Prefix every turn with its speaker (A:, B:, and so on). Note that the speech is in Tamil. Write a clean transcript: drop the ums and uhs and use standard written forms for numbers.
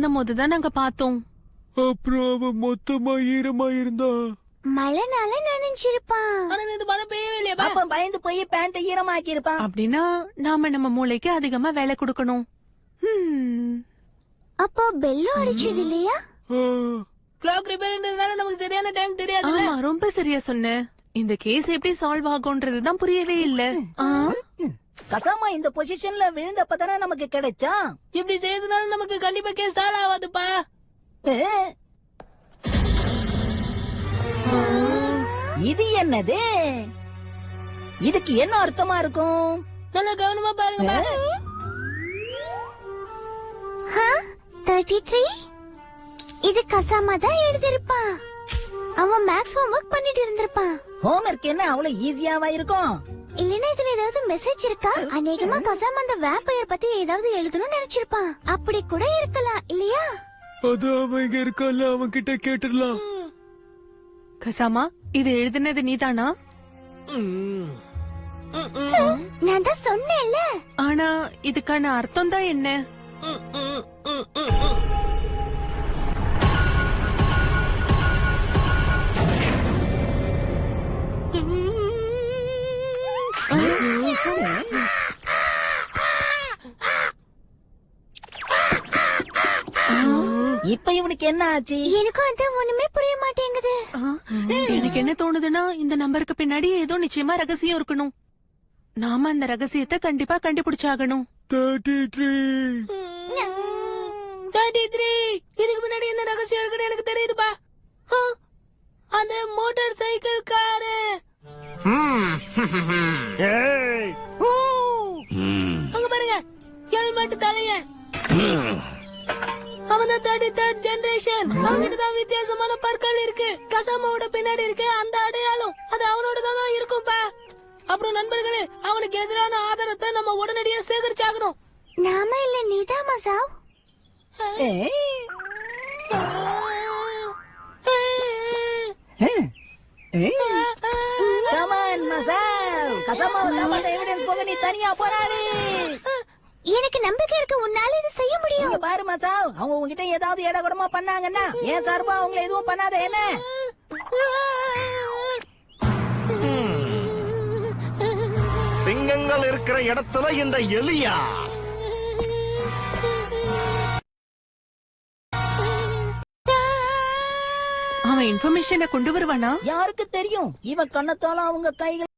A: இருந்த போதுதான் நாங்க பார்த்தோம்.
B: அப்புறம் அவன் மொத்தமா ஈரமா இருந்தா
C: மழைனால நனைஞ்சிருப்பான்.
D: ஆனா இது மழை பெய்யவே இல்லையா?
E: அப்ப பயந்து போய் பேண்ட் ஈரமாக்கி இருப்பான்.
A: அப்படின்னா நாம நம்ம மூளைக்கு அதிகமா வேலை கொடுக்கணும்.
C: அப்போ பெல்லும் அடிச்சது இல்லையா?
D: கிளாக் ரிப்பேர்ன்றதுனால நமக்கு சரியான டைம் தெரியாது.
A: ஆமா, ரொம்ப சரியா சொன்ன. இந்த கேஸ் எப்படி சால்வ் ஆகும்ன்றதுதான் புரியவே இல்ல.
E: கசாமா இந்த பொசிஷன்ல விழுந்தப்பதானே நமக்கு கிடைச்சா.
D: இப்படி செய்யறதுனால நமக்கு கண்டிப்பா கேஸ் சால்வ் ஆகாதுப்பா.
E: இது என்னது? இதுக்கு என்ன அர்த்தமா இருக்கும்?
D: நல்லா கவனமா பாருங்க.
C: 33 இது கசாமா தான் எழுதிருப்பான். அவன் மேக்ஸ் ஹோம்வொர்க் பண்ணிட்டு இருந்திருப்பான்.
E: ஹோம்வொர்க் என்ன அவ்வளவு ஈஸியாவா இருக்கும்?
C: இல்லனா இதுல ஏதாவது மெசேஜ் இருக்கா? அநேகமா கசாமா அந்த வேம்பயர் பத்தி ஏதாவது எழுதணும்னு நினைச்சிருப்பான். அப்படி கூட இருக்கலாம் இல்லையா?
B: அது அவன் இங்க இருக்கல, அவன் கிட்ட கேட்டுடலாம்.
A: கசாமா, இது எழுதுனது நீதானா?
C: நான் தான் சொன்னேன்ல.
A: ஆனா இதுக்கான அர்த்தம் தான் என்ன?
E: இப்ப இவனுக்கு என்ன ஆச்சு?
C: எனக்கும் அதான் ஒண்ணுமே புரிய மாட்டேங்குது.
A: எனக்கு என்ன தோணுதுன்னா, இந்த நம்பருக்கு பின்னாடி ஏதோ நிச்சயமா ரகசியம் இருக்கணும். நாம அந்த ரகசியத்தை கண்டிப்பா கண்டுபிடிச்சாகணும்.
D: 33 இதுக்கு முன்னாடி என்ன ரகசியம் இருக்குன்னு எனக்கு தெரியுதுப்பா. அந்த மோட்டார் சைக்கிள் காரு. அங்க பாருங்க, ஹெல்மெட் தலைய. அவன் தான் 33rd ஜெனரேஷன். அவனுக்கு தான் வித்தியாசமான பற்கள் இருக்கு. கசாமாவோட பின்னாடி இருக்கு அந்த அடையாளம். அது அவனோட தான் இருக்கும்பா. அப்புறம் நண்பர்களே, அவனுக்கு எதிரான ஆதாரத்தை நம்ம உடனடியா சேகரிச்சாகணும்.
C: நாம இல்ல நீதான் மசாவ்.
E: நீ தனியா போராடு.
C: எனக்கு நம்பிக்கை இருக்கு, உன்னால இது செய்ய முடியும்.
E: பாரு மசாவ், அவங்க உங்ககிட்ட ஏதாவது இடகுடமா பண்ணாங்கன்னா ஏன் சார்பா அவங்கள எதுவும் பண்ணாத என்ன?
F: சிங்கங்கள் இருக்கிற இடத்துல இந்த எலியா?
A: அவன் இன்ஃபர்மேஷனை கொண்டு வருவானா?
E: யாருக்கு தெரியும்? இவன் கண்ணத்தால அவங்க கைகள்